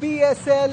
PSL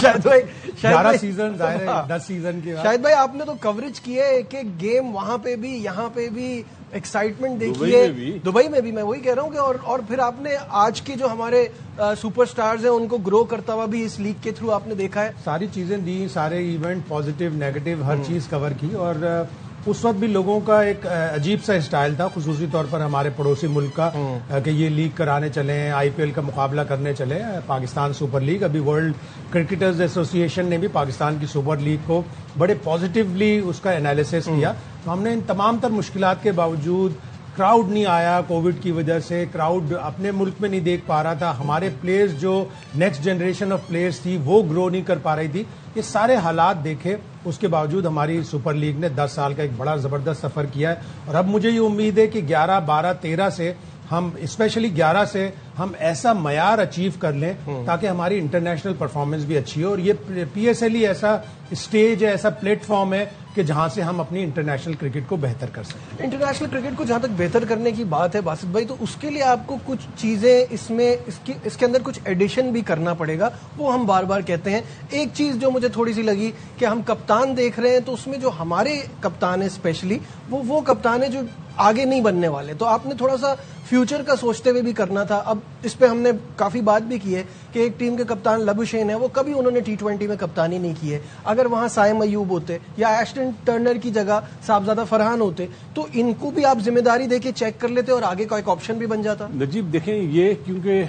شاہد بھائی 11 season ظاہر ہے 10 سیزن کے بعد. شاہد بھائی آپ نے تو کوریج کی ہے ایک ایک گیم, وہاں پہ بھی یہاں پہ بھی ایکسائٹمنٹ دیکھی ہے, دبئی میں بھی. میں وہی کہہ رہا ہوں کہ اور پھر آپ نے آج کے جو ہمارے سپر سٹارز ہیں ان کو گرو کرتا ہوا بھی اس لیگ کے تھرو آپ نے دیکھا ہے. ساری چیزیں دی, سارے ایونٹ پازیٹیو نیگیٹو ہر چیز کور کی, اور اس وقت بھی لوگوں کا ایک عجیب سا اسٹائل تھا, خصوصی طور پر ہمارے پڑوسی ملک کا, کہ یہ لیگ کرانے چلے ہیں, آئی پی ایل کا مقابلہ کرنے چلے, پاکستان سپر لیگ. ابھی ورلڈ کرکٹرز ایسوسی ایشن نے بھی پاکستان کی سپر لیگ کو بڑے پازیٹیولی اس کا انالیسس کیا. تو ہم نے ان تمام تر مشکلات کے باوجود, کراؤڈ نہیں آیا کووڈ کی وجہ سے, کراؤڈ اپنے ملک میں نہیں دیکھ پا رہا تھا, ہمارے پلیئرز جو نیکسٹ جنریشن آف پلیئرز تھی وہ گرو نہیں کر پا رہی تھی, یہ سارے حالات دیکھے, اس کے باوجود ہماری سپر لیگ نے 10 سال کا ایک بڑا زبردست سفر کیا ہے. اور اب مجھے یہ امید ہے کہ 11, 12, 13 سے ہم, اسپیشلی 11 سے ہم ایسا معیار اچیو کر لیں تاکہ ہماری انٹرنیشنل پرفارمنس بھی اچھی ہو. اور یہ پی ایس ایل ہی ایسا اسٹیج ہے, ایسا پلیٹ فارم ہے کہ جہاں سے ہم اپنی انٹرنیشنل کرکٹ کو بہتر کر سکتے ہیں. انٹرنیشنل کرکٹ کو جہاں تک بہتر کرنے کی بات ہے باسط بھائی, تو اس کے لیے آپ کو کچھ چیزیں اس کے اندر کچھ ایڈیشن بھی کرنا پڑے گا, وہ ہم بار بار کہتے ہیں. ایک چیز جو مجھے تھوڑی سی لگی کہ ہم کپتان دیکھ رہے ہیں, تو اس میں جو ہمارے کپتان ہیں اسپیشلی وہ کپتان ہیں جو آگے نہیں بننے والے, تو آپ نے تھوڑا سا فیوچر کا سوچتے ہوئے بھی کرنا تھا. اب اس پہ ہم نے کافی بات بھی کی ہے کہ ایک ٹیم کے کپتان لبوشین ہے, وہ کبھی انہوں نے T20 میں کپتانی نہیں کی ہے. اگر وہاں سائم ایوب ہوتے یا ایشٹن ٹرنر کی جگہ صاحبزادہ فرحان ہوتے تو ان کو بھی آپ ذمہ داری دے کے چیک کر لیتے اور آگے کا ایک آپشن بھی بن جاتا. نجیب دیکھیں, یہ کیونکہ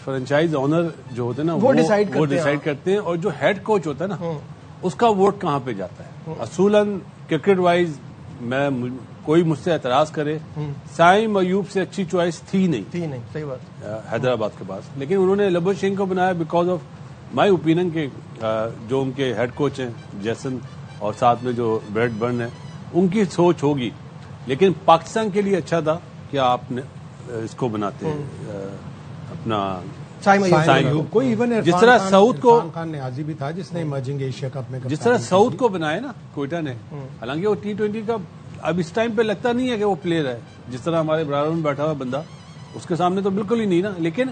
فرنچائز آنر جو ہوتے ہیں نا وہ ڈیسائیڈ کرتے ہیں, اور جو ہیڈ کوچ ہوتا ہے نا اس کا ووٹ کہاں پہ جاتا ہے. اصولاً کرکٹ وائز میں کوئی مجھ سے اعتراض کرے, سائم ایوب سے اچھی چوائس تھی نہیں, صحیح بات, حیدرآباد کے پاس, لیکن انہوں نے لبوشین کو بنایا بیکاز آف مائی اوپینین کہ جو ان کے ہیڈ کوچ ہیں جیسن اور ساتھ میں جو بریڈ برن ہے, ان کی سوچ ہوگی. لیکن پاکستان کے لیے اچھا تھا کہ آپ نے اس کو بناتے ہیں اپنا کوئی ایون جس طرح سعود کو خان نیازی بھی تھا جس نے ایمرجنگ ایشیا کپ میں, جس طرح سعود کو بنایا نا کوئٹہ نے, حالانکہ وہ T20 کا اب اس ٹائم پہ لگتا نہیں ہے کہ وہ پلیئر ہے. جس طرح ہمارے براروں میں بیٹھا ہوا بندہ, اس کے سامنے تو بالکل ہی نہیں نا, لیکن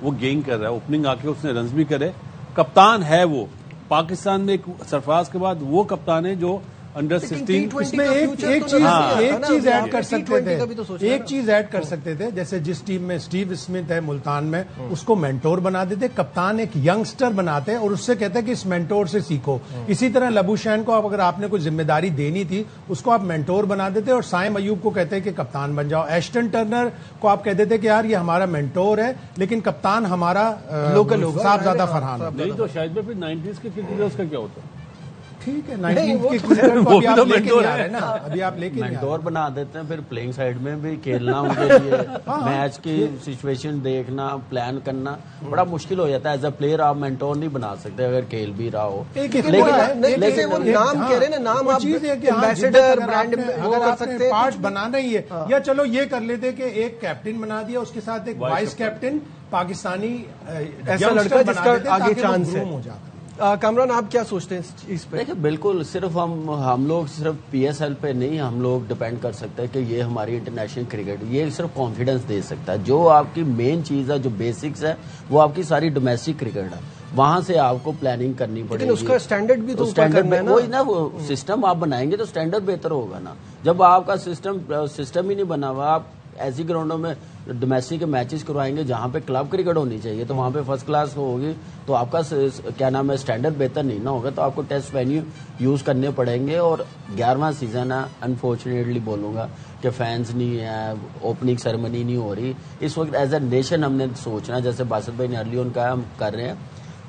وہ گینگ کر رہا ہے, اوپننگ آ کے اس نے رنز بھی کرے. کپتان ہے وہ پاکستان میں, ایک سرفراز کے بعد وہ کپتان ہے جو انڈر 16. اس میں ایک چیز ایڈ کر سکتے تھے, ایک چیز ایڈ کر سکتے تھے, جیسے جس ٹیم میں اسٹیو اسمتھ ہے ملتان میں, اس کو مینٹور بنا دیتے, کپتان ایک ینگسٹر بناتے اور اس سے کہتے کہ اس مینٹور سے سیکھو. اسی طرح لبوشین کو اگر آپ نے کوئی ذمہ داری دینی تھی اس کو آپ مینٹور بنا دیتے, اور سائم ایوب کو کہتے کہ کپتان بن جاؤ. ایشٹن ٹرنر کو آپ کہہ دیتے کہ یار یہ ہمارا مینٹور ہے لیکن کپتان ہمارا لوکل ہوگا, صاحبزادہ فرحان. نہیں تو شاید میں پھر 90s کے کرکٹرز کا کیا ہوتا ہے. ٹھیک ہے, 19 کی کرکٹ کو ابھی آپ لے کے نہیں آ رہے نا, ابھی آپ لے کے مینٹور بنا دیتے ہیں, پھر پلینگ سائڈ میں بھی کھیلنا ان کے لیے, میچ کی سچویشن دیکھنا, پلان کرنا بڑا مشکل ہو جاتا ہے. ایز اے پلیئر آپ مینٹور نہیں بنا سکتے اگر کھیل بھی رہا ہو. لیکن وہ نام کہہ رہے نا, نام آپ ایمبیسڈر برانڈ وہ کر سکتے ہیں, پارٹ بنانا ہی ہے. یا چلو یہ کر لیتے کہ ایک کیپٹن بنا دیا, اس کے ساتھ ایک وائس کیپٹن پاکستانی ایسا لڑکا جس کا آگے چانس ہے. کامران آپ کیا سوچتے ہیں اس پہ؟ دیکھیں بالکل, صرف ہم لوگ صرف پی ایس ایل پہ نہیں ہم لوگ ڈپینڈ کر سکتے کہ یہ ہماری انٹرنیشنل کرکٹ, یہ صرف کانفیڈنس دے سکتا ہے. جو آپ کی مین چیز ہے, جو بیسکس ہے, وہ آپ کی ساری ڈومیسٹک کرکٹ ہے, وہاں سے آپ کو پلاننگ کرنی پڑے گی. اس کا اسٹینڈرڈ بھی تو وہی نا, وہ سسٹم آپ بنائیں گے تو اسٹینڈرڈ بہتر ہوگا نا. جب آپ کا سسٹم ہی نہیں بنا ہوا, آپ ایسی گراؤنڈوں میں ڈومیسٹک کے میچز کروائیں گے جہاں پہ کلب کرکٹ ہونی چاہیے, تو وہاں پہ فرسٹ کلاس ہوگی, تو آپ کا کیا نام ہے اسٹینڈرڈ بہتر نہیں نہ ہوگا, تو آپ کو ٹیسٹ وینیو یوز کرنے پڑیں گے. اور 11واں سیزن ہے, انفارچونیٹلی بولوں گا کہ فینس نہیں ہے, اوپننگ سیرمنی نہیں ہو رہی. اس وقت ایز اے نیشن ہم نے سوچنا, جیسے باسط بھائی نے ارلی آن کہا, ہم کر رہے ہیں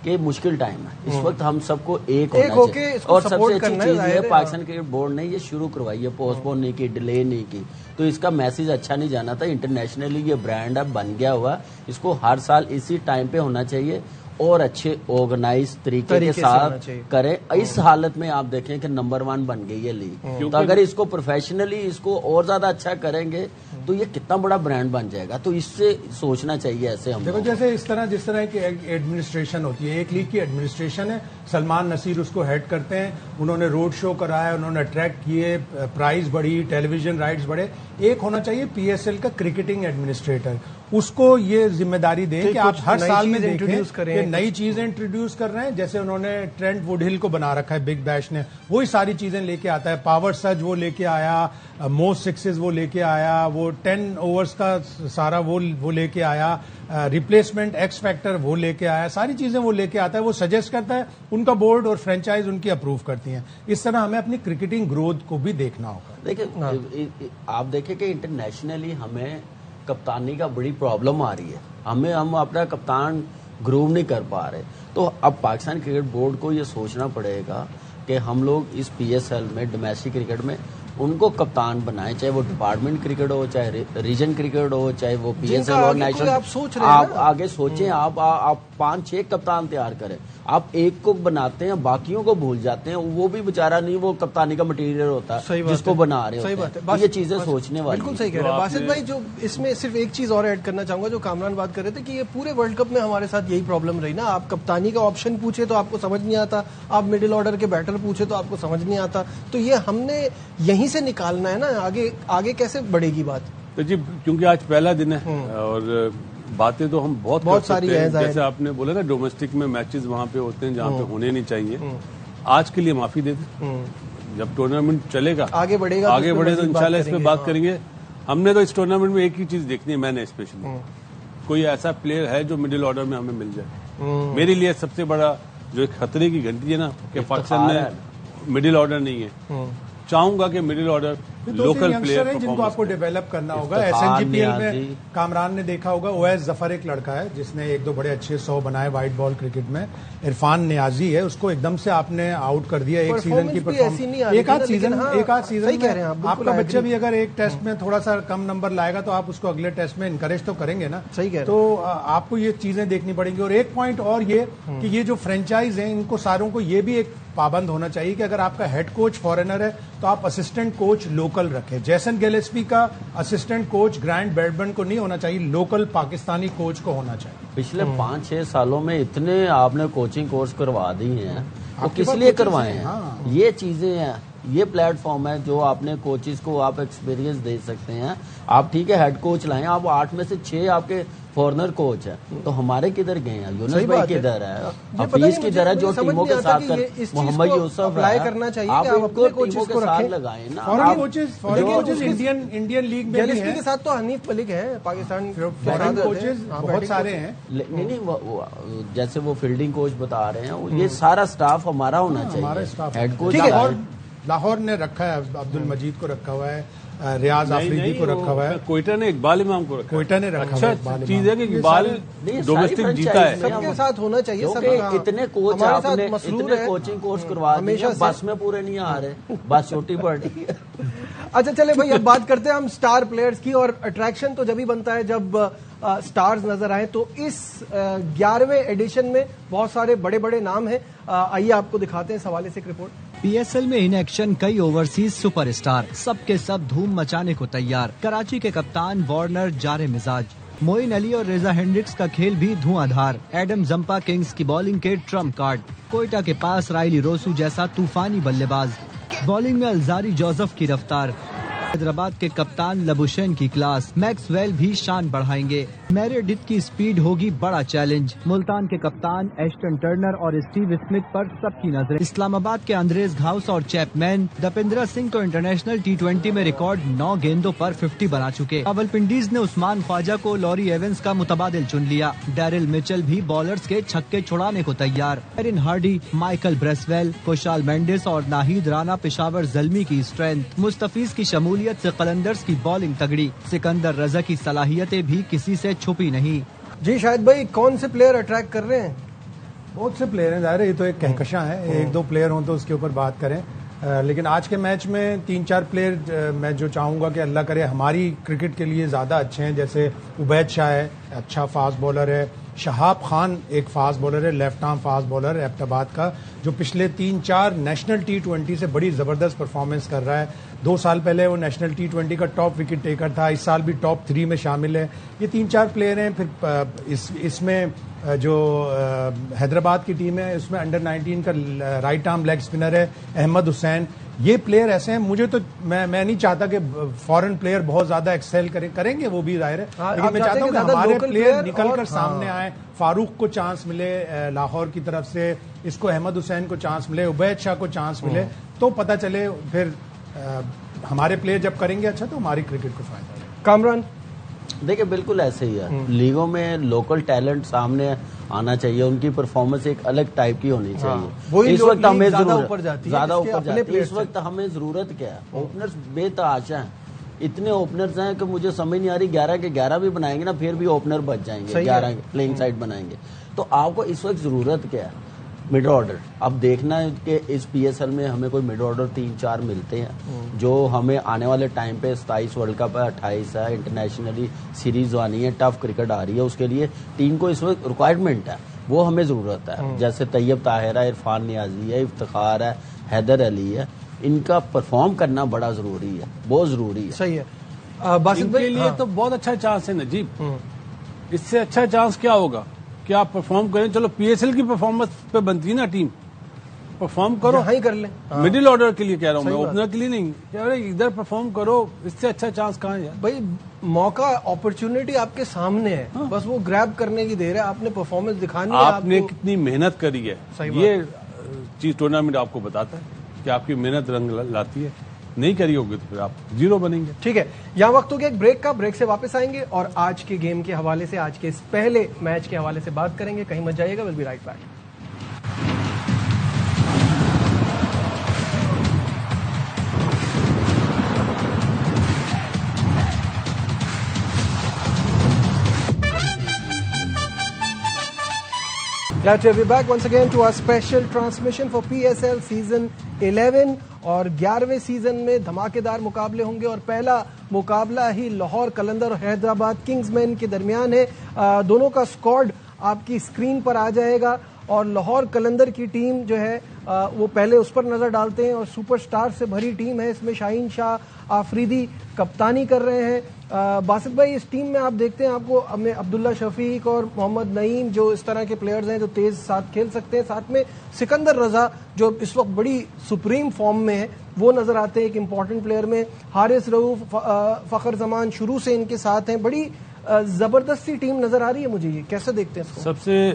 کہ مشکل ٹائم ہے اس وقت, ہم سب کو ایک ہونا چاہیے. اور سب سے اچھی چیز یہ پاکستان کرکٹ بورڈ نے یہ شروع کروائی ہے, پوسٹ پون نہیں کی, ڈیلے نہیں کی, تو اس کا میسج اچھا نہیں جانا تھا. انٹرنیشنلی یہ برانڈ اب بن گیا ہوا, اس کو ہر سال اسی ٹائم پہ ہونا چاہیے. اور اچھے آرگنائز طریقے کے ساتھ کریں. اس حالت میں آپ دیکھیں کہ نمبر 1 بن گئی ہے لیگ, تو اگر اس کو پروفیشنلی اس کو اور زیادہ اچھا کریں گے تو یہ کتنا بڑا برانڈ بن جائے گا. تو اس سے سوچنا چاہیے ایسے ہم دیکھو جیسے جس طرح کی ایڈمنسٹریشن ہوتی ہے, ایک لیگ کی ایڈمنسٹریشن ہے, سلمان نصیر اس کو ہیڈ کرتے ہیں, انہوں نے روڈ شو کرایا, انہوں نے اٹریکٹ کیے, پرائز بڑھی, ٹیلی ویژن رائٹس بڑھے. ایک ہونا چاہیے پی ایس ایل کا کرکٹنگ ایڈمنسٹریٹر, اس کو یہ ذمہ داری دیں کہ آپ ہر سال میں دیکھیں کہ نئی چیزیں انٹروڈیوس کر رہے ہیں. جیسے انہوں نے ٹرینٹ ووڈ ہل کو بنا رکھا ہے بگ بیش نے, وہی ساری چیزیں لے کے آتا ہے. پاور سرج وہ لے کے آیا, موسٹ سکسز وہ لے کے آیا, وہ 10 اوورز کا سارا وہ لے کے آیا, ریپلیسمنٹ ایکس فیکٹر وہ لے کے آیا, ساری چیزیں وہ لے کے آتا ہے, وہ سجیسٹ کرتا ہے, ان کا بورڈ اور فرینچائز ان کی اپروو کرتی ہیں. اس طرح ہمیں اپنی کرکٹنگ گروتھ کو بھی دیکھنا ہوگا. دیکھیں آپ دیکھیں کہ انٹرنیشنلی ہمیں کپتانی کا بڑی پرابلم آ رہی ہے, ہم اپنا کپتان گروم نہیں کر پا رہے. تو اب پاکستان کرکٹ بورڈ کو یہ سوچنا پڑے گا کہ ہم لوگ اس پی ایس ایل میں ڈومیسٹک کرکٹ میں ان کو کپتان بنائیں, چاہے وہ ڈپارٹمنٹ کرکٹ ہو, چاہے ریجن کرکٹ ہو, چاہے وہ پی ایس ایل اور نیشنل. آپ آگے سوچیں, آپ 5-6 کپتان تیار کریں. آپ ایک کو بناتے ہیں, باقیوں کو بھول جاتے ہیں, وہ بھی بیچارہ نہیں وہ کپتانی کا مٹیریل ہوتا ہے جس کو بنا رہے ہوتے ہیں. یہ چیزیں سوچنے والی. بالکل صحیح کہہ رہے ہیں باسط بھائی. جو اس میں صرف ایک چیز اور ایڈ کرنا چاہوں گا, جو کامران بات کر رہے تھے کہ یہ پورے ورلڈ کپ میں ہمارے ساتھ یہی پرابلم رہی نا. آپ کپتانی کا آپشن پوچھے تو آپ کو سمجھ نہیں آتا, آپ مڈل آرڈر کے بیٹر پوچھے تو آپ کو سمجھ نہیں آتا. تو یہ ہم نے یہیں سے نکالنا ہے نا, آگے کیسے بڑھے گی بات. تو جی کیونکہ آج پہلا دن ہے اور باتیں تو ہم بہت ساری ہیں. جیسے آپ نے بولا نا ڈومیسٹک میں میچز وہاں پہ ہوتے ہیں جہاں پہ ہونے نہیں چاہیے. آج کے لیے معافی دے دیں, جب ٹورنامنٹ چلے گا آگے بڑھے تو انشاءاللہ اس پہ بات کریں گے. ہم نے تو اس ٹورنامنٹ میں ایک ہی چیز دیکھنی ہے, میں نے اسپیشلی کوئی ایسا پلیئر ہے جو مڈل آرڈر میں ہمیں مل جائے. میرے لیے سب سے بڑا جو ایک خطرے کی گھنٹی ہے نا کہ پاکستان میں مڈل آرڈر نہیں ہے. چاہوں گا کہ مڈل آرڈر لوکل پلیئر ہیں جن کو آپ کو ڈیولپ کرنا ہوگا. S N G P L میں کامران نے دیکھا ہوگا, اویس ظفر ایک لڑکا ہے جس نے 1-2 بڑے اچھے 100 بنائے وائٹ بال کرکٹ میں. عرفان نیازی ہے, اس کو ایک دم سے آپ نے آؤٹ کر دیا. ایک سیزن کی پرفارمنس, ایک آدھ سیزن آپ کا بچہ بھی اگر ایک ٹیسٹ میں تھوڑا سا کم نمبر لائے گا تو آپ اس کو اگلے ٹیسٹ میں انکریج تو کریں گے نا. تو آپ کو یہ چیزیں دیکھنی پڑیں گی. اور ایک پوائنٹ اور یہ کہ یہ جو فرینچائز ہیں ان کو ساروں کو یہ بھی ایک پابند ہونا چاہیے کہ اگر آپ کا ہیڈ کوچ فارینر ہے تو آپ اسسٹنٹ کوچ لوکل رکھیں. جیسن گیلیسپی کا اسسٹنٹ کوچ گرانٹ بیڈبرن کو نہیں ہونا چاہیے, لوکل پاکستانی کوچ کو ہونا چاہیے. پچھلے 5-6 سالوں میں اتنے آپ نے کوچنگ کورس کروا دی ہیں, تو کس لیے کروائے ہیں؟ یہ چیزیں ہیں, یہ پلیٹ فارم ہے جو آپ نے کوچز کو آپ ایکسپیرینس دے سکتے ہیں. آپ ٹھیک ہے ہیڈ کوچ لائیں, آپ 8 میں سے 6 آپ کے فارنر کوچ ہے, تو ہمارے کدھر گئے ہیں؟ یونس بھائی کدھر ہے, حفیظ کدھر ہے جو ٹیموں کے ساتھ کر, محمد یوسف ہے, آپ ان کو ٹیموں کے ساتھ لگائیں نا. فارن کوچز انڈین لیگ میں بھی ہیں, کے ساتھ تو حنیف ملک ہے پاکستان. فارن کوچز بہت سارے ہیں. نہیں جیسے وہ فیلڈنگ کوچ بتا رہے ہیں, یہ سارا سٹاف ہمارا ہونا چاہیے. ہیڈ کوچ لاہور نے رکھا ہے, عبد المجید کو رکھا ہوا ہے, ریاض آفریدی کو رکھا ہوا ہے, کوئٹہ نے اقبال امام کو رکھا, کوئٹہ نے رکھا. اچھا چیز ہے کہ اقبال ڈومیسٹک جیتا ہے. سب کے ساتھ ہونا چاہیے. اتنے کوچ آپ نے اتنے کوچنگ کورس کروا دیے, بس میں پورے نہیں آ رہے, بس چھوٹی پڑ رہی ہے. اچھا چلے بھائی, اب بات کرتے ہیں ہم سٹار پلیئرز کی. اور اٹریکشن تو جبھی بنتا ہے جب سٹارز نظر آئیں. تو اس 11ویں ایڈیشن میں بہت سارے بڑے بڑے نام ہیں. آئیے آپ کو دکھاتے ہیں اس حوالے سے ایک رپورٹ. پی ایس ایل میں ان ایکشن کئی اوورسیز سپر اسٹار, سب کے سب دھوم مچانے کو تیار. کراچی کے کپتان وارنر جارے مزاج, موئن علی اور ریزا ہینڈرکس کا کھیل بھی دھواں دھار. ایڈم زمپا کنگز کی بالنگ کے ٹرمپ کارڈ. کوئٹہ کے پاس رائلی روسو جیسا طوفانی بلے باز. بالنگ میں الزاری جوزف کی رفتار. حیدرآباد کے کپتان لبوشین کی کلاس. میکس ویل بھی شان بڑھائیں گے. میریڈتھ کی سپیڈ ہوگی بڑا چیلنج. ملتان کے کپتان ایشٹن ٹرنر اور اسٹیو اسمتھ پر سب کی نظریں. اسلام آباد کے اندریز گھاؤس اور چیپمین. دپندرا سنگھ تو انٹرنیشنل T20 میں ریکارڈ 9 گیندوں پر 50 بنا چکے. راولپنڈیز نے عثمان خواجہ کو لوری ایونز کا متبادل چن لیا. ڈیرل مچل بھی بالرز کے چھکے چھڑانے کو تیار. ایرن ہارڈی, مائیکل بریسویل, کوشال مینڈس اور ناہید رانا پشاور زلمی کی اسٹرینتھ. مستفیض کی شمولیت سے قلندرز کی بالنگ تگڑی. سکندر رضا کی صلاحیتیں بھی کسی سے چھپی نہیں. جی شاہد بھائی, کون سے پلیئر اٹریکٹ کر رہے ہیں؟ بہت سے پلیئر ہیں, ظاہر ہے یہ تو ایک کہکشاں ہے, 1-2 پلیئر ہوں تو اس کے اوپر بات کریں. لیکن آج کے میچ میں 3-4 پلیئر میں جو چاہوں گا کہ اللہ کرے ہماری کرکٹ کے لیے زیادہ اچھے ہیں. جیسے عبید شاہ ہے, اچھا فاسٹ بالر ہے. شہاب خان ایک فاسٹ بالر ہے, left arm fast bowler Abbottabad کا, جو پچھلے 3-4 نیشنل T20 سے بڑی زبردست پرفارمنس کر رہا ہے. 2 سال پہلے وہ نیشنل T20 کا ٹاپ وکٹ ٹیکر تھا, اس سال بھی ٹاپ 3 میں شامل ہے. یہ 3-4 پلیئر ہیں. پھر اس میں جو حیدرآباد کی ٹیم ہے اس میں انڈر 19 کا رائٹ آرم لیگ اسپنر ہے احمد حسین. یہ پلیئر ایسے ہیں, مجھے تو میں نہیں چاہتا کہ فورن پلیئر بہت زیادہ ایکسیل کریں گے, وہ بھی ظاہر ہے, لیکن میں چاہتا ہوں کہ ہمارے پلیئر نکل کر سامنے آئیں. فاروق کو چانس ملے لاہور کی طرف سے, اس کو احمد حسین کو چانس ملے, عبید شاہ کو چانس ملے, تو پتہ چلے پھر ہمارے پلیئر جب کریں گے اچھا تو ہماری کرکٹ کو فائدہ ہے. کامران دیکھیں بالکل ایسے ہی ہے, لیگوں میں لوکل ٹیلنٹ سامنے آنا چاہیے, ان کی پرفارمنس ایک الگ ٹائپ کی ہونی چاہیے. اس وقت ہمیں زیادہ اوپر جاتی ہے, اس وقت ہمیں ضرورت کیا ہے, اوپنرز بے تحاشا ہیں. اتنے اوپنرز ہیں کہ مجھے سمجھ نہیں آ رہی 11 کے 11 بھی بنائیں گے نا پھر بھی اوپنر بچ جائیں گے, 11 پلینگ سائڈ بنائیں گے. تو آپ کو اس وقت ضرورت کیا ہے, مڈ آرڈر. اب دیکھنا ہے کہ اس PSL میں ہمیں کوئی مڈ آرڈر 3-4 ملتے ہیں جو ہمیں آنے والے ٹائم پہ 27 ورلڈ کپ ہے, 28 ہے, انٹرنیشنلی سیریز آنی ہے, ٹف کرکٹ آ رہی ہے, اس کے لیے ٹیم کو اس وقت ریکوائرمنٹ ہے, وہ ہمیں ضرورت ہے. جیسے طیب طاہر ہے, عرفان نیازی ہے, افتخار ہے, حیدر علی ہے, ان کا پرفارم کرنا بڑا ضروری ہے, بہت ضروری ہے. صحیح ہے. باسط کے لیے تو بہت اچھا چانس ہے نجیب. اس سے اچھا چانس کیا ہوگا کہ آپ پرفارم کریں. چلو PSL کی پرفارمنس پہ بنتی ہے نا ٹیم, پرفارم کرو, ہی کر لیں. مڈل آرڈر کے لیے کہہ رہا ہوں میں, اوپنر کے لیے نہیں. ادھر پرفارم کرو, اس سے اچھا چانس کہاں ہے بھائی. موقع اپرچونٹی آپ کے سامنے ہے, بس وہ گریب کرنے کی دیر ہے. آپ نے پرفارمنس دکھانی ہے, آپ نے کتنی محنت کری ہے, یہ چیز ٹورنامنٹ آپ کو بتاتا ہے کہ آپ کی محنت رنگ لاتی ہے. نہیں کری ہوگی تو پھر آپ 0 بنیں گے. ٹھیک ہے, یہاں وقت ہو گیا ایک بریک کا. بریک سے واپس آئیں گے اور آج کے گیم کے حوالے سے, آج کے اس پہلے میچ کے حوالے سے بات کریں گے. کہیں مت جائیے گا, will be right back. Glad to have you back once again to our special transmission for PSL season 11. اور 11ویں سیزن میں دھماکے دار مقابلے ہوں گے, اور پہلا مقابلہ ہی لاہور قلندر اور حیدرآباد کنگز مین کے درمیان ہے. دونوں کا اسکواڈ آپ کی اسکرین پر آ جائے گا, اور لاہور قلندر کی ٹیم جو ہے وہ پہلے اس پر نظر ڈالتے ہیں, اور سپر سٹار سے بھری ٹیم ہے. اس میں شاہین شاہ آفریدی کپتانی کر رہے ہیں. باسط بھائی, اس ٹیم میں آپ دیکھتے ہیں آپ کو عبداللہ شفیق اور محمد نعیم جو اس طرح کے پلیئرز ہیں جو تیز ساتھ کھیل سکتے ہیں, ساتھ میں سکندر رضا جو اس وقت بڑی سپریم فارم میں ہے, وہ نظر آتے ہیں ایک امپورٹنٹ پلیئر میں. حارث رؤوف, فخر زمان شروع سے ان کے ساتھ ہیں. بڑی زبردستی ٹیم نظر آ رہی ہے مجھے. یہ کیسے دیکھتے ہیں اس کو؟ سب سے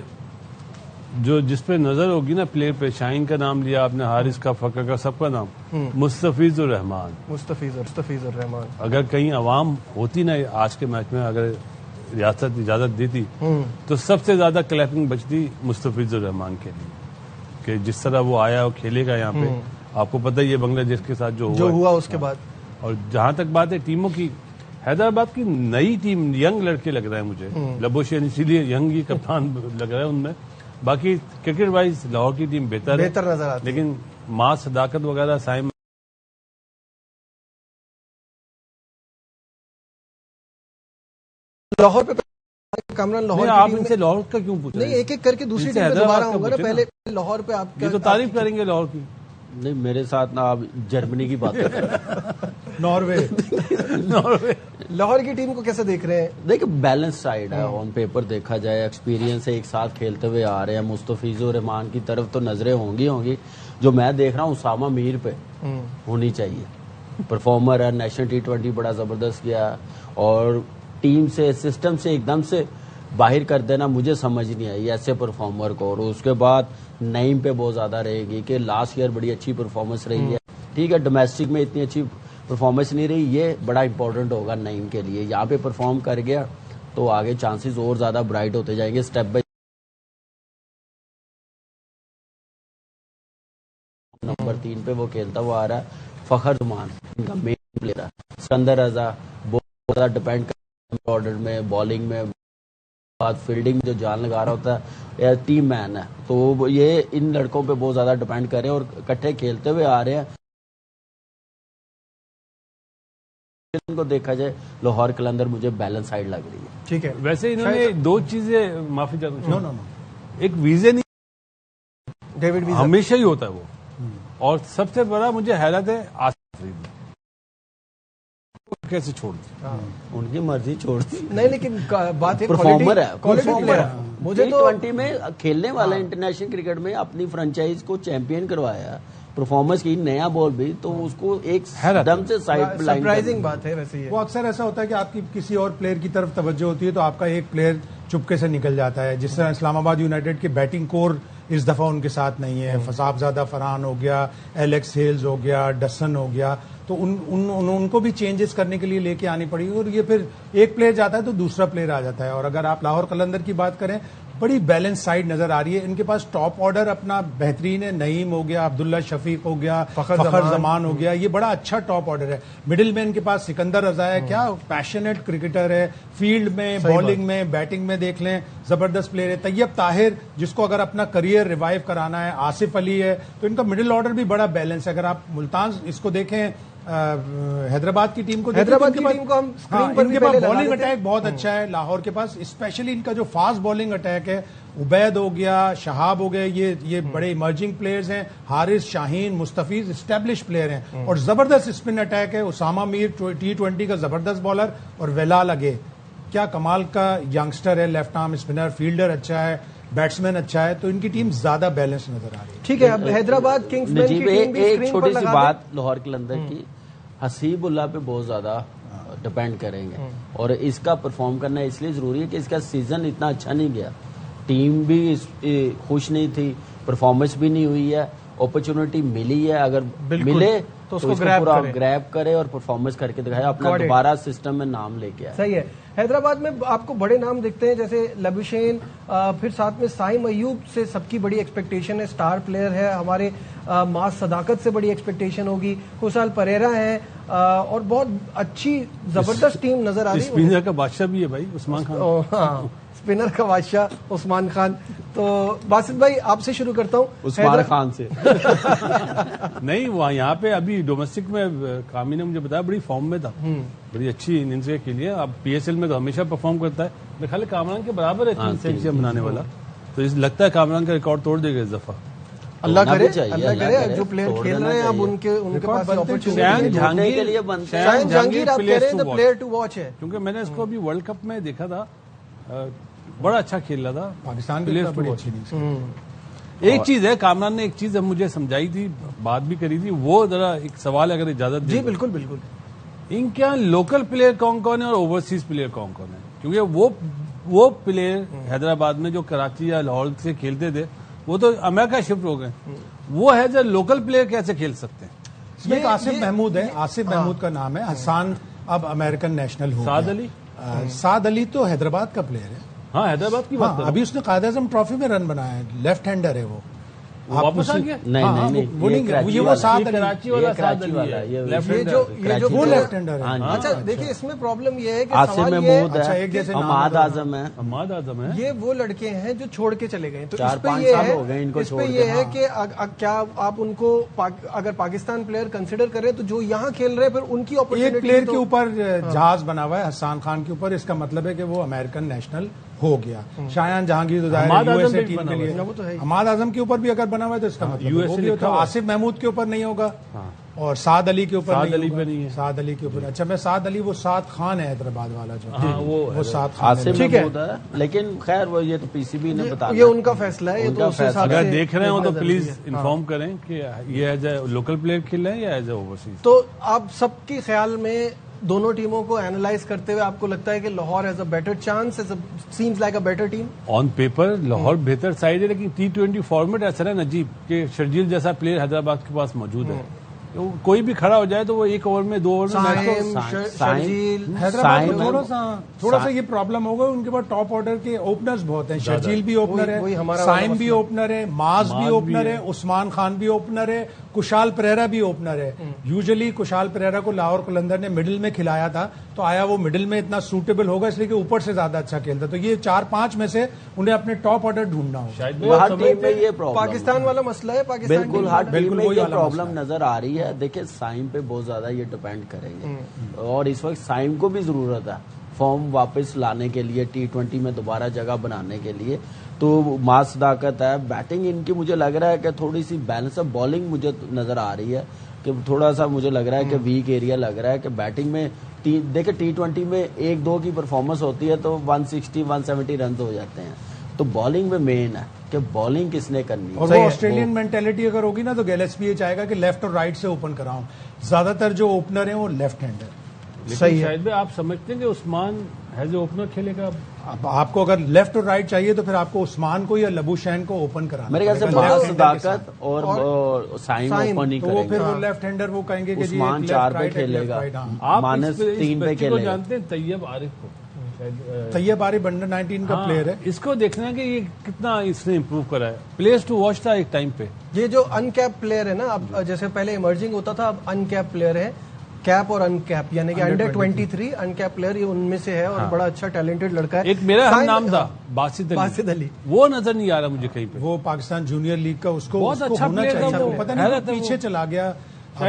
جو جس پہ نظر ہوگی نا پلیئر پہ, شاہین کا نام لیا آپ نے, حارث کا, فخر کا, سب کا نام مستفیض الرحمان. مستفیض الرحمان. اگر کہیں عوام ہوتی نا آج کے میچ میں, اگر ریاست اجازت دیتی تو سب سے زیادہ کلیپنگ بچتی مستفیض الرحمان کے لیے, کہ جس طرح وہ آیا اور کھیلے گا یہاں پہ. آپ کو پتہ ہے بنگلہ دیش کے ساتھ جو ہوا اس کے بعد. اور جہاں تک بات ہے ٹیموں کی, حیدرآباد کی نئی ٹیم, ینگ لڑکے لگ رہے ہیں مجھے, لبوشین اسی لیے ینگ ہی کپتان لگ رہا ہے ان میں. باقی کرکٹ وائز لاہور کی ٹیم بہتر نظر آتی, لیکن ماں صداقت وغیرہ سائم لاہور پہ. کامران, لاہور آپ ان سے لاہور کا کیوں پوچھ رہے ہیں؟ نہیں, ایک ایک کر کے دوسری ٹیم پہ دوبارہ آؤں گا نا, پہلے لاہور پہ آپ یہ تو تعریف کریں گے لاہور کی. نہیں, میرے ساتھ نا آپ جرمنی کی بات کریں. ناروے. لاہور کی ٹیم کو کیسے دیکھ رہے ہیں؟ دیکھیں بیلنس سائڈ ہے, آن پیپر دیکھا جائے ایکسپیرینس ہے, ایک ساتھ کھیلتے ہوئے آ رہے ہیں. مستفیض الرحمان کی طرف تو نظریں ہوں گی. جو میں دیکھ رہا ہوں اسامہ میر پہ ہونی چاہیے. پرفارمر ہے, نیشنل T20 بڑا زبردست گیا, اور ٹیم سے سسٹم سے ایک دم سے باہر کر دینا مجھے سمجھ نہیں آئی ایسے پرفارمر کو. اور اس کے بعد نعیم پہ بہت زیادہ رہے گی کہ لاسٹ ایئر بڑی اچھی پرفارمنس رہی ہے. ٹھیک ہے, ڈومیسٹک میں اتنی اچھی پرفارمنس نہیں رہی, یہ بڑا امپورٹنٹ ہوگا نعیم کے لیے. یہاں پہ پرفارم کر گیا تو آگے چانسز اور زیادہ برائٹ ہوتے جائیں گے. اسٹیپ بائی نمبر 3 پہ وہ کھیلتا ہوا آ رہا ہے. فخر زمان ان کا مین پلیئر ہے. سکندر رضا بہت زیادہ ڈپینڈ کرتا ہے آرڈر میں, بالنگ میں, فیلڈنگ جو جان لگا رہا ہوتا ہے, ٹیم مین ہے. تو یہ ان لڑکوں پہ بہت زیادہ ڈپینڈ کریں اور اکٹھے کھیلتے ہوئے آ رہے ہیں. ان کو دیکھا جائے لاہور قلندر مجھے بیلنس سائڈ لگ رہی ہے. ٹھیک ہے. ویسے انہوں نے 2 چیزیں معافی چاہتا ہوں. ایک ویزے نہیں ڈیوڈ ویزا ہمیشہ ہی ہوتا ہے وہ, اور سب سے بڑا مجھے حیرت ہے آصف فریدی کیسے چھوڑ دی. ان کی مرضی چھوڑ دی. نہیں, لیکن بات ہے پرفارمر ہے, کوالٹی پلیئر ہے. مجھے تو T20 میں کھیلنے والا انٹرنیشنل کرکٹ میں اپنی فرنچائز کو چیمپئن کروایا, پرفارمنس کی, نیا بال بھی, تو اس کو ایک دم سے سائڈ سرپرائزنگ بات ہے. ویسے وہ اکثر ایسا ہوتا ہے کہ آپ کی کسی اور پلیئر کی طرف توجہ ہوتی ہے تو آپ کا ایک پلیئر چپکے سے نکل جاتا ہے. جس طرح اسلام آباد یونائیٹڈ کے بیٹنگ کور اس دفعہ ان کے ساتھ نہیں ہے. فصاف زادہ فرحان ہو گیا, ایلیکس ہیلز ہو گیا, ڈسن ہو گیا, تو ان کو بھی چینجز کرنے کے لیے لے کے آنی پڑی, اور یہ پھر ایک پلیئر جاتا ہے تو دوسرا پلیئر آ جاتا ہے. اور اگر آپ لاہور قلندر کی بات کریں, بڑی بیلنس سائڈ نظر آ رہی ہے. ان کے پاس ٹاپ آرڈر اپنا بہترین ہے. نعیم ہو گیا, عبداللہ شفیق ہو گیا, فخر زمان ہو گیا, یہ بڑا اچھا ٹاپ آرڈر ہے. مڈل میں ان کے پاس سکندر رضا ہے, کیا پیشنیٹ کرکٹر ہے, فیلڈ میں, بالنگ میں, بیٹنگ میں دیکھ لیں زبردست پلیئر ہے. طیب طاہر جس کو اگر اپنا کریئر ریوائیو کرانا ہے, آصف علی ہے, تو ان کا مڈل آرڈر بھی بڑا بیلنس ہے. اگر آپ ملتان اس کو دیکھیں, حیدرآباد کی ٹیم کو, حیدرآباد کی ٹیم کو ہم اسکرین پر ان کے پاس بالنگ اٹیک بہت اچھا ہے. لاہور کے پاس اسپیشلی ان کا جو فاسٹ بالنگ اٹیک ہے, عبید ہو گیا, شہاب ہو گئے, یہ بڑے ایمرجنگ پلیئرز ہیں. حارث, شاہین, مستفیض اسٹیبلش پلیئر ہیں. اور زبردست اسپن اٹیک ہے. اسامہ میر T20 کا زبردست بالر, اور ویلال اگے کیا کمال کا ینگسٹر ہے, لیفٹ آرم اسپنر, فیلڈر اچھا ہے, بیٹسمین اچھا ہے. تو ان کی ٹیم زیادہ بیلنس نظر آ رہی ہے. ٹھیک ہے. اب حیدرآباد کنگز مین کی ٹیم بھی ایک اسکرین پر چھوٹی سی لگا بات لاہور قلندر کی, حسیب اللہ پہ بہت زیادہ ڈپینڈ کریں گے, اور اس کا پرفارم کرنا اس لیے ضروری ہے کہ اس کا سیزن اتنا اچھا نہیں گیا, ٹیم بھی خوش نہیں تھی, پرفارمنس بھی نہیں ہوئی ہے. اپرچونٹی ملی ہے, اگر ملے تو اس کو پورا گریب کرے اور پرفارمنس کر کے دکھائے, اپنا دوبارہ سسٹم میں نام لے کے آئے. صحیح ہے. حیدرآباد میں آپ کو بڑے نام دکھتے ہیں جیسے لبوشین, پھر ساتھ میں سائم ایوب سے سب کی بڑی ایکسپیکٹیشن ہے, سٹار پلیئر ہے. ہمارے ماس صداقت سے بڑی ایکسپیکٹیشن ہوگی. خوشحال پریرا ہے, اور بہت اچھی زبردست ٹیم نظر آ رہی ہے. اسپنر کا بادشاہ بھی ہے بھائی عثمان خان. ہاں, اسپنر کا بادشاہ عثمان خان. تو باسط بھائی آپ سے شروع کرتا ہوں. عثمان خان سے نہیں, وہاں یہاں پہ ابھی ڈومیسٹک میں کامی نے مجھے بتایا بڑی فارم میں تھا, بڑی اچھی اننگز کے لیے. اب PSL میں تو ہمیشہ پرفارم کرتا ہے. میرے خیال کامران کے برابر ہے 3 سینچریاں بنانے والا, تو لگتا ہے کامران کا ریکارڈ توڑ دے گا اس دفعہ. اللہ کرے, اللہ کرے. جو پلیئر کھیل رہے ہیں اب ان کے پاس شاہین جہانگیر آپ کہہ رہے ہیں پلیئر ٹو واچ ہے, کیونکہ میں نے اس کو ابھی ورلڈ کپ میں دیکھا تھا, بڑا اچھا کھیل رہا تھا. پاکستان کے بڑی اچھی ایک چیز ہے, کامران نے ایک چیز مجھے سمجھائی تھی, بات بھی کری تھی, وہ ذرا ایک سوال اگر اجازت جی بالکل بالکل. ان کے یہاں لوکل پلیئر کون کون ہے اور اوورسیز پلیئر کون کون ہے؟ کیونکہ وہ پلیئر حیدرآباد میں جو کراچی یا لاہور سے کھیلتے تھے وہ تو امریکہ شفٹ ہو گئے, وہ ہے جو لوکل پلیئر کیسے کھیل سکتے ہیں؟ یہ آصف محمود ہے, آصف محمود کا نام ہے. حسان اب امریکن نیشنل ہو گیا. سعد علی, سعد علی تو حیدرآباد کا پلیئر ہے. ہاں حیدرآباد کی بات, ابھی اس نے قائد اعظم ٹرافی میں رن بنایا ہے, لیفٹ ہینڈر ہے وہ. واپس آ گیا. نہیں, وہ سعد کراچی والا سعد علی ہے, وہ لیفٹ ہینڈر ہے. اچھا دیکھیں, اس میں پرابلم یہ ہے کہ آصف سوال محمود یہ ہے, حماد اعظم ہے. حماد اعظم ہے. یہ وہ لڑکے ہیں جو چھوڑ کے چلے گئے, تو 4-5 سال ہو گئے ان کو چھوڑ کے. یہ ہے کہ کیا آپ ان کو اگر پاکستان پلیئر کنسیڈر کریں تو جو یہاں کھیل رہے پھر ان کی ایک پلیئر کے اوپر جہاز بنا ہوا ہے حسان خان کے اوپر, اس کا مطلب ہے کہ وہ امریکن نیشنل ہو گیا. شایان جہانگیر تو USA ٹیم کے لیے, حماد اعظم کے اوپر بھی اگر بنا ہوا ہے تو اس کا مطلب تو آصف محمود کے اوپر نہیں ہوگا, اور سعد علی کے اوپر نہیں ہے. سعد علی کے اوپر, اچھا میں سعد علی, وہ سعد خان ہے حیدرآباد والا جو, وہ سعد خان آصف محمود ہے. لیکن خیر وہ یہ تو PCB نے بتا یہ ان کا فیصلہ ہے. یہ تو اگر دیکھ رہے ہو تو پلیز انفارم کریں کہ یہ ایز اے لوکل پلیئر کھیل رہے ہیں یا ایز اے اوورسیز. تو آپ سب کے خیال میں دونوں ٹیموں کو اینالائز کرتے ہوئے آپ کو لگتا ہے کہ Lahore has a better chance, seems like a better team? On paper Lahore بہتر سائڈ ہے, لیکن T20 فارمیٹ ایسا ہے نجیب کہ شرجیل جیسا پلیئر حیدرآباد کے پاس موجود ہے. کوئی بھی کھڑا ہو جائے تو وہ 1 اوور میں 2 اوور میں. حیدرآباد میں تھوڑا سا یہ پرابلم ہوگا, ان کے پاس ٹاپ آرڈر کے اوپنرز بہت ہیں. شرجیل بھی اوپنر ہے, سائم بھی اوپنر ہے, ماز بھی اوپنر ہے, عثمان خان بھی اوپنر ہے, کشال پریرا بھی اوپنر ہے. یوزلی کشال پریرا کو لاہور قلندر نے مڈل میں کھلایا تھا, تو آیا وہ مڈل میں اتنا سوٹیبل ہوگا اس لیے کہ اوپر سے زیادہ اچھا کھیلتا. تو یہ 4-5 میں سے انہیں اپنے ٹاپ آرڈر ڈھونڈنا ہوگا. پاکستان والا مسئلہ ہے, بالکل ہر ٹیم میں یہ پرابلم نظر آ رہی ہے. دیکھیں سائم پہ بہت زیادہ یہ ڈپینڈ کریں گے, اور اس وقت سائم کو بھی ضرورت ہے. فارم واپس لانے کے لیے, T20 میں دوبارہ جگہ بنانے کے لیے. تو ماں صداقت ہے. بیٹنگ ان کی مجھے لگ رہا ہے کہ تھوڑی سی بیلنس ہے. بالنگ مجھے نظر آ رہی ہے کہ تھوڑا سا مجھے لگ رہا ہے کہ ویک ایریا لگ رہا ہے کہ بیٹنگ میں دیکھیں T20 میں 1-2 کی پرفارمنس ہوتی ہے تو 160-170 رنز ہو جاتے ہیں. تو بالنگ میں مین ہے کہ بالنگ کس نے کرنی ہے. اور وہ آسٹریلین مینٹیلٹی اگر ہوگی نا تو گیلیسپی یہ چاہے گا کہ لیفٹ اور رائٹ سے اوپن کراؤں. زیادہ تر جو اوپنر ہیں وہ لیفٹ ہینڈ ہے. لیکن شاید بھی آپ سمجھتے ہیں کہ عثمان ایز اے اوپنر کھیلے گا. اب آپ کو اگر لیفٹ اور رائٹ چاہیے تو پھر آپ کو عثمان کو یا لبوشین کو اوپن کرانا. میرے خیال سے ماں صداقت اور سائم اوپن ہی تو وہ کریں پھر گے. وہ لیفٹ ہینڈر وہ کہیں گے کہ جی عثمان 4 پہ کھیلے گا, آپ -3 پہ کھیلے گا. جانتے ہیں طیب عارف کو. طیب عارف انڈر 19 کا پلیئر ہے. اس کو دیکھنا ہے کہ یہ کتنا اس نے امپروو کرا ہے. پلیس ٹو واچ تھا ایک ٹائم پہ. یہ جو ان کیپ پلیئر ہے نا, اب جیسے پہلے ایمرجنگ ہوتا تھا, اب ان کیپ پلیئر ہے. کیپ اور ان کیپ یعنی کہ انڈر 23 ان کیپ پلیئر یہ ان میں سے ہے اور بڑا اچھا ٹیلنٹڈ لڑکا ہے. ایک میرا ہم نام تھا باسط علی, وہ نظر نہیں آ رہا مجھے کہیں پہ. وہ پاکستان جونیئر لیگ کا اس کو بہت اچھا پلیئر تھا. وہ پتہ نہیں پیچھے چلا گیا.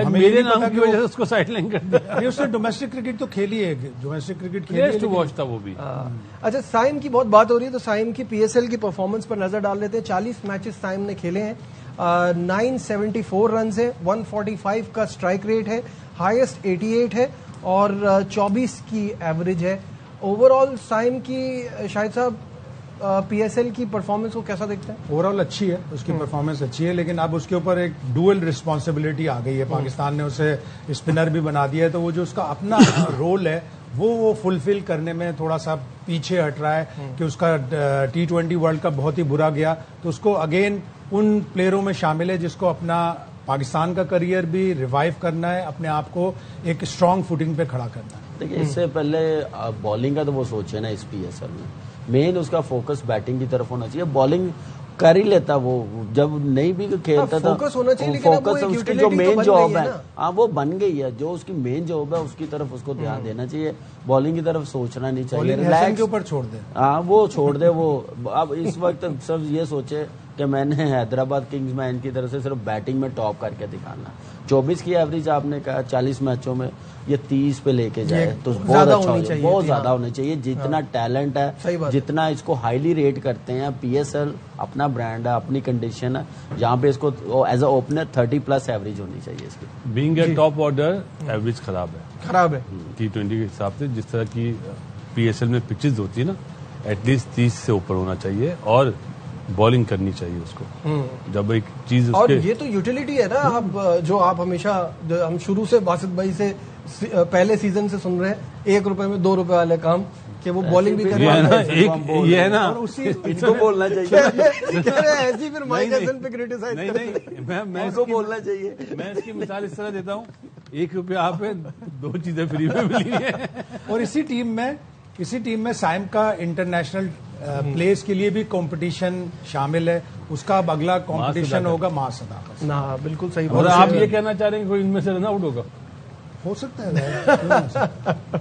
میرے نام کی وجہ سے اس کو سائڈ لائن کر دیا. اس نے ڈومیسٹک کرکٹ تو کھیلی ہے, domestic cricket place to watch تھا وہ بھی. اچھا, سائم کی بہت بات ہو رہی ہے تو سائم کی PSL کی پرفارمنس پر نظر ڈال لیتے ہیں. 40 میچز سائم نے کھیلے ہیں, 974 رنز ہیں, 145 کا اسٹرائک ریٹ ہے, ہائیسٹ 88 ہے اور 24 کی ایوریج ہے. اوور آل سائم کی شاہد صاحب PSL کی پرفارمنس کو کیسا دیکھتے ہیں؟ اوور آل اچھی ہے, اس کی پرفارمنس اچھی ہے, لیکن اب اس کے اوپر ایک ڈوئل رسپانسبلٹی آ گئی ہے. پاکستان نے اسے اسپنر بھی بنا دیا ہے, تو وہ جو اس کا اپنا رول ہے وہ فلفل کرنے میں تھوڑا سا پیچھے ہٹ رہا ہے کہ اس کا T20 ورلڈ کپ بہت ہی برا گیا. تو اس کو اگین ان پلیئروں میں شامل ہے جس کو اپنا پاکستان کا کریئر بھی ریوائیو کرنا ہے, اپنے آپ کو ایک اسٹرانگ فوٹنگ پہ کھڑا کرنا ہے. دیکھیں اس سے پہلے بالنگ کا تو وہ سوچے نا, اس PSL میں مین اس کا فوکس بیٹنگ کی طرف ہونا چاہیے. بالنگ کر ہی لیتا وہ, جب نہیں بھی کھیلتا تھا فوکس ہونا چاہیے, فوکس اس کی جو مین جاب ہے ہاں وہ بن گئی ہے. جو اس کی مین جاب ہے اس کی طرف اس کو دھیان دینا چاہیے, بالنگ کی طرف سوچنا نہیں چاہیے. ریلیکس کے اوپر چھوڑ دے, ہاں وہ چھوڑ دے. وہ اب اس وقت سب یہ سوچے کہ میں نے حیدرآباد کنگز میں ان کی طرف سے صرف بیٹنگ میں ٹاپ کر کے دکھانا. 24 کی ایوریج آپ نے کہا, 40 میچوں میں یہ 30 پہ لے کے جائے تو بہت اچھا ہو جائے. بہت زیادہ ہونا چاہیے. جتنا ٹیلنٹ ہے, جتنا اس کو ہائیلی ریٹ کرتے ہیں. PSL اپنا برانڈ ہے, اپنی کنڈیشن ہے, جہاں پہ اس کو ایز اے اوپنر 30+ ایوریج ہونی چاہیے اس کی. Being a top order average خراب ہے T20 کے حساب سے. جس طرح کی PSL میں پچز ہوتی ہے نا, ایٹ لیسٹ 30 سے اوپر ہونا چاہیے اور بالنگ کرنی چاہیے اس کو. جب ایک چیز اور یہ تو یوٹیلیٹی ہے نا. اب جو آپ ہمیشہ ہم شروع سے باسط بھائی سے پہلے سیزن سے سن رہے ہیں, 1 روپے میں 2 روپے والے کام, کہ وہ بالنگ بھی کر رہے ہیں. یہ ہے نا, اس کو بولنا چاہیے. ایسی پھر مائک ہسن پہ کرٹیسائز میں اس کو بولنا چاہیے. میں اس کی مثال اس طرح دیتا ہوں, 1 روپیہ آپ 2 چیزیں فری میں ملی ہیں. اور اسی ٹیم میں سائم کا انٹرنیشنل پلیس کے لیے بھی کمپٹیشن شامل ہے. اس کا اب اگلا کمپٹیشن ہوگا ماں صداقت. بالکل صحیح. اور آپ یہ کہنا چاہ رہے ہیں کہ کوئی ان میں سے رن آؤٹ ہوگا؟ ہو سکتا ہے.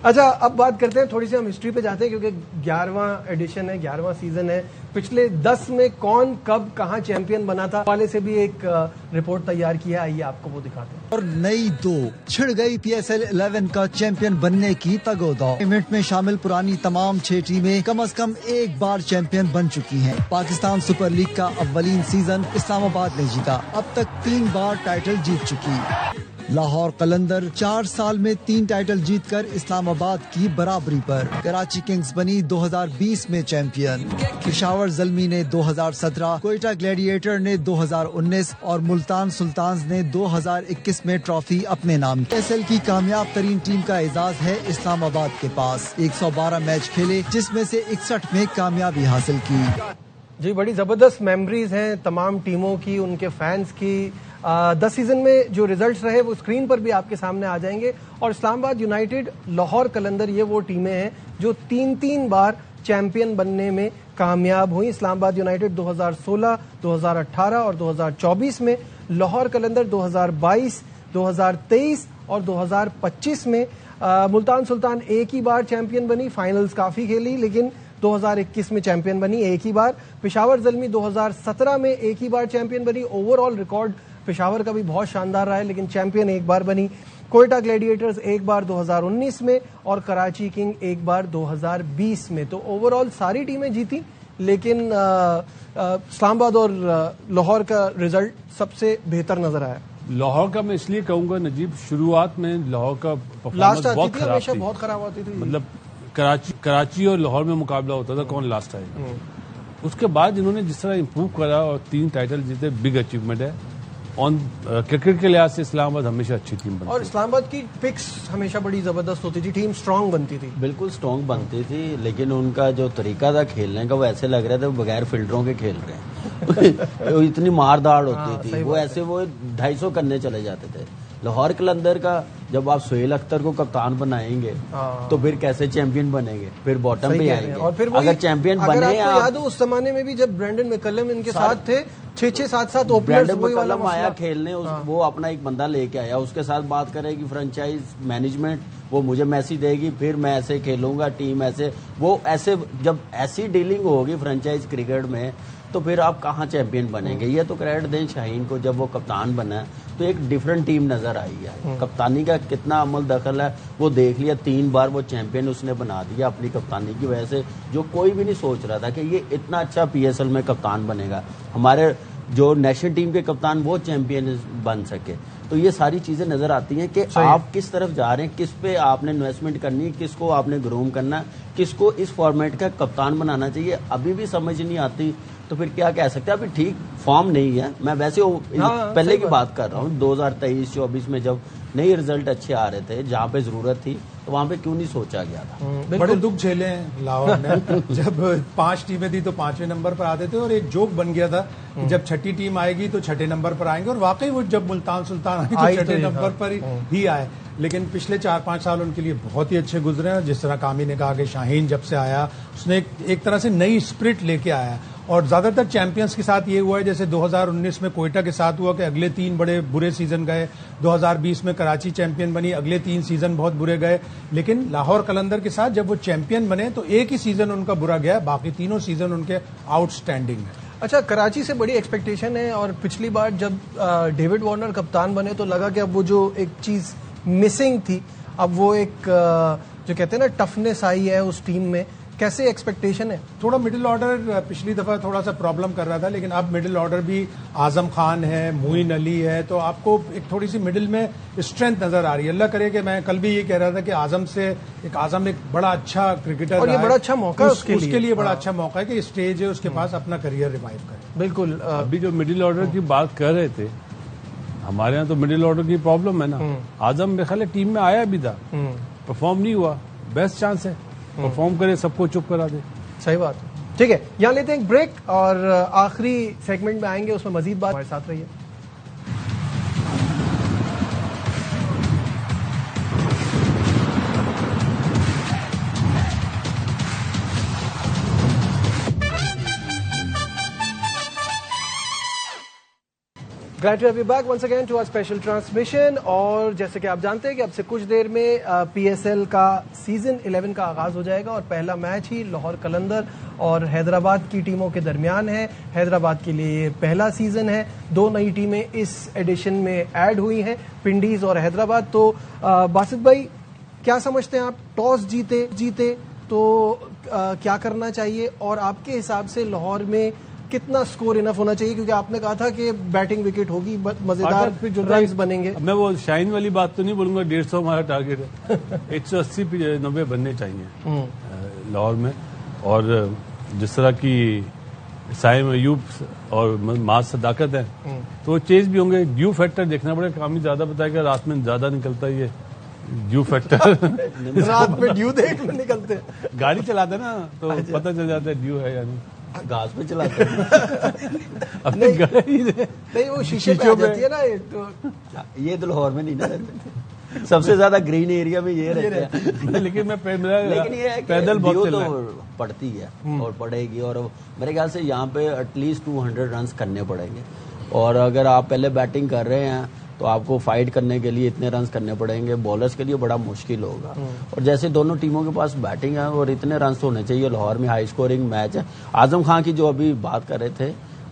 اچھا, اب بات کرتے ہیں, تھوڑی سی ہم ہسٹری پہ جاتے ہیں کیونکہ 11واں ایڈیشن ہے, 11واں سیزن ہے. پچھلے 10 میں کون کب کہاں چیمپئن بنا تھا والے سے بھی ایک رپورٹ تیار کیا, آئیے آپ کو وہ دکھاتے ہیں. اور نئی 2 چھڑ گئی PSL 11 کا چیمپئن بننے کی تگودو. ایونٹ میں شامل پرانی تمام 6 ٹیمیں کم از کم ایک بار چیمپئن بن چکی ہیں. پاکستان سپر لیگ کا اولین سیزن اسلام آباد نے جیتا, اب تک 3 بار ٹائٹل جیت چکی. لاہور قلندر 4 سال میں 3 ٹائٹل جیت کر اسلام آباد کی برابری پر. کراچی کنگز بنی 2020 میں چیمپئن. پشاور زلمی نے 2017, کوئٹہ گلیڈیٹر نے 2019 اور ملتان سلطانز نے 2021 میں ٹرافی اپنے نام کی. PSL کی کامیاب ترین ٹیم کا اعزاز ہے اسلام آباد کے پاس. 112 میچ کھیلے جس میں سے 61 میں کامیابی حاصل کی. جی, بڑی زبردست میموریز ہیں تمام ٹیموں کی, ان کے فینس کی. 10 سیزن میں جو ریزلٹس رہے وہ اسکرین پر بھی آپ کے سامنے آ جائیں گے. اور اسلام آباد یونائیٹڈ, لاہور قلندر, یہ وہ ٹیمیں ہیں جو 3 بار چیمپئن بننے میں کامیاب ہوئی. اسلام آباد یونائیٹڈ 2016, 2018 اور 2024 میں, لاہور قلندر 2022, 2023 اور 2025 میں. ملتان سلطان ایک ہی بار چیمپئن بنی, فائنلز کافی کھیلی لیکن 2021 میں چیمپئن بنی ایک ہی بار. پشاور زلمی 2017 میں ایک ہی بار چیمپئن بنی. اوور آل ریکارڈ پشاور کا بھی بہت شاندار رہا ہے لیکن چیمپئن ایک بار بنی. کوئٹہ گلیڈیٹرز ایک بار 2019 میں اور کراچی کنگ ایک بار 2020 میں. تو اوور آل ساری ٹیمیں جیتی, لیکن اسلام آباد اور لاہور کا رزلٹ سب سے بہتر نظر آیا. لاہور کا میں اس لیے کہوں گا نجیب, شروعات میں لاہور کا پرفارمنس لاسٹ بہت آتی تھی, خراب ہمیشہ تھی. بہت خراب ہوتی تھی. مطلب کراچی اور لاہور میں مقابلہ ہوتا تھا کون لاسٹ آئے گا. اس کے بعد انہوں نے جس طرح امپروو کرا اور 3 ٹائٹل جیتے, بگ اچیومنٹ ہے. آن کرکٹ کے لحاظ سے اسلام آباد ہمیشہ اچھی ٹیم بنتی اور اسلام آباد کی پکس ہمیشہ بڑی زبردست ہوتی تھی, ٹیم سٹرانگ بنتی تھی. بالکل سٹرانگ بنتی تھی, لیکن ان کا جو طریقہ تھا کھیلنے کا وہ ایسے لگ رہا تھا بغیر فیلڈروں کے کھیل رہے ہیں. اتنی مار داڑ ہوتی تھی, وہ ایسے وہ 250 کرنے چلے جاتے تھے. لاہور قلندر کا جب آپ سہیل اختر کو کپتان بنائیں گے تو پھر کیسے چیمپئن بنیں گے, پھر باٹم پہ آئیں گے. اور پھر اگر چیمپئن بنے, آپ کو یاد ہو اس زمانے میں بھی جب برینڈن میکلم ان کے ساتھ تھے, 6-7 اوپنرز وہی والا آیا کھیلنے, وہ اپنا ایک بندہ لے کے آیا, اس کے ساتھ بات کرے گی فرنچائز مینجمنٹ, وہ مجھے میسج دے گی, پھر میں ایسے کھیلوں گا, ٹیم ایسے, وہ ایسے جب ایسی ڈیلنگ ہوگی فرنچائز کرکٹ میں تو پھر آپ کہاں چیمپئن بنیں گے. یہ تو کریڈٹ دیں شاہین کو, جب وہ کپتان بنا تو ایک ڈیفرنٹ ٹیم نظر آئی ہے. کپتانی کا کتنا عمل دخل ہے وہ دیکھ لیا, 3 بار وہ چیمپئن اس نے بنا دیا اپنی کپتانی کی وجہ سے, جو کوئی بھی نہیں سوچ رہا تھا کہ یہ اتنا اچھا PSL میں کپتان بنے گا. ہمارے جو نیشنل ٹیم کے کپتان وہ چیمپئن بن سکے. تو یہ ساری چیزیں نظر آتی ہیں کہ آپ کس طرف جا رہے ہیں, کس پہ آپ نے انویسٹمنٹ کرنی ہے, کس کو آپ نے گروم کرنا ہے, کس کو اس فارمیٹ کا کپتان بنانا چاہیے. ابھی بھی سمجھ نہیں آتی تو پھر کیا کہہ سکتے ہیں. ابھی ٹھیک فارم نہیں ہے, میں ویسے پہلے کی بات کر رہا ہوں, 2023-24 میں جب نئی رزلٹ اچھے آ رہے تھے, جہاں پہ ضرورت تھی تو وہاں پہ کیوں نہیں سوچا گیا تھا. بڑے دکھ جھیلے ہیں لاہور نے. جب 5 ٹیمیں تھی تو 5ویں نمبر پر آتے تھے, اور ایک جوک بن گیا تھا کہ جب 6ٹی ٹیم آئے گی تو 6ٹھے نمبر پر آئیں گے, اور واقعی وہ جب ملتان سلطان آئی تو 6ٹھے نمبر پر ہی آئے. لیکن پچھلے 4-5 سال ان کے لیے بہت ہی اچھے گزرے ہیں. جس طرح کامی نے کہا کہ شاہین جب سے آیا اس نے ایک طرح سے نئی اسپرٹ لے کے آیا, اور زیادہ تر چیمپئنز کے ساتھ یہ ہوا ہے جیسے 2019 میں کوئٹہ کے ساتھ ہوا کہ اگلے 3 بڑے برے سیزن گئے, 2020 میں کراچی چیمپئن بنی, اگلے 3 سیزن بہت برے گئے. لیکن لاہور قلندر کے ساتھ جب وہ چیمپئن بنے تو ایک ہی سیزن ان کا برا گیا, باقی تینوں سیزن ان کے آؤٹ اسٹینڈنگ ہیں. اچھا, کراچی سے بڑی ایکسپیکٹیشن ہے, اور پچھلی بار جب ڈیوڈ وارنر کپتان بنے تو لگا کہ اب وہ جو ایک چیز مسنگ تھی, اب وہ ایک جو کہتے ہیں نا ٹفنس آئی ہے اس ٹیم میں. کیسے ایکسپیکٹیشن ہے؟ تھوڑا مڈل آرڈر پچھلی دفعہ تھوڑا سا پرابلم کر رہا تھا, لیکن اب مڈل آرڈر بھی اعظم خان ہے, معین علی ہے, تو آپ کو ایک تھوڑی سی مڈل میں اسٹرینتھ نظر آ رہی ہے. اللہ کرے کہ میں کل بھی یہ کہہ رہا تھا کہ اعظم ایک بڑا اچھا کرکٹر, اور یہ بڑا اچھا موقع ہے اس کے لیے بڑا اچھا موقع ہے کہ اسٹیج ہے اس کے پاس اپنا کریئر ریوائیو کرے. بالکل. ابھی جو مڈل آرڈر کی بات کر رہے تھے, ہمارے یہاں تو مڈل آرڈر کی پرابلم ہے نا. اعظم میرے خیال ہے ٹیم میں آیا بھی تھا, پرفارم نہیں ہوا, بیسٹ چانس ہے پرفارم کرے, سب کو چپ کرا دے. صحیح بات. ٹھیک ہے, یہاں لیتے ہیں ایک بریک, اور آخری سیگمنٹ میں آئیں گے, اس میں مزید بات. ہمارے ساتھ رہیے. Glad to have you back once again to our special transmission. اور جیسے کہ آپ جانتے ہیں کہ اب سے کچھ دیر میں PSL کا سیزن 11 کا آغاز ہو جائے گا, اور پہلا میچ ہی لاہور قلندر اور حیدرآباد کی ٹیموں کے درمیان ہے. حیدرآباد کے لیے یہ پہلا سیزن ہے. 2 نئی ٹیمیں اس ایڈیشن میں ایڈ ہوئی ہیں, پنڈیز اور حیدرآباد. تو باسط بھائی, کیا سمجھتے ہیں آپ, ٹاس جیتے تو کیا کرنا چاہیے, اور آپ کے حساب سے لاہور میں کتنا سکور انف ہونا چاہیے, کیونکہ آپ نے کہا تھا کہ بیٹنگ وکٹ ہوگی, مزیدار رنز بنیں گے. میں وہ شاہین والی بات تو نہیں بولوں گا, 150 ہمارا ٹارگیٹ ہے. 180-90 بننے چاہیے لاہور میں. اور جس طرح کی سائم ایوب اور ماز صداقت ہے تو وہ چیز بھی ہوں گے. ڈیو فیکٹر دیکھنا پڑے, کام زیادہ بتایا کہ رات میں زیادہ نکلتا ہے یہ ڈیو فیکٹر. رات میں ڈیو دیکھ میں نکلتے, گاڑی چلاتے نا تو پتہ چل جاتا ہے ڈیو ہے یعنی. گھاس پہ چلاتے نہیں, وہ شیشے پہ آ جاتی ہے نا. یہ تو لاہور میں نہیں نا رہتے, سب سے زیادہ گرین ایریا میں یہ رہتے ہیں. لیکن میں پیدل بہت تو پڑتی ہے اور پڑے گی, اور میرے خیال سے یہاں پہ ایٹ لیسٹ 200 رنز کرنے پڑیں گے. اور اگر آپ پہلے بیٹنگ کر رہے ہیں تو آپ کو فائٹ کرنے کے لیے اتنے رنز کرنے پڑیں گے, بالرز کے لیے بڑا مشکل ہوگا. اور جیسے دونوں ٹیموں کے پاس بیٹنگ ہے اور اتنے رنز ہونے چاہیے, لاہور میں ہائی اسکورنگ میچ ہے. اعظم خان کی جو ابھی بات کر رہے تھے,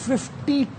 50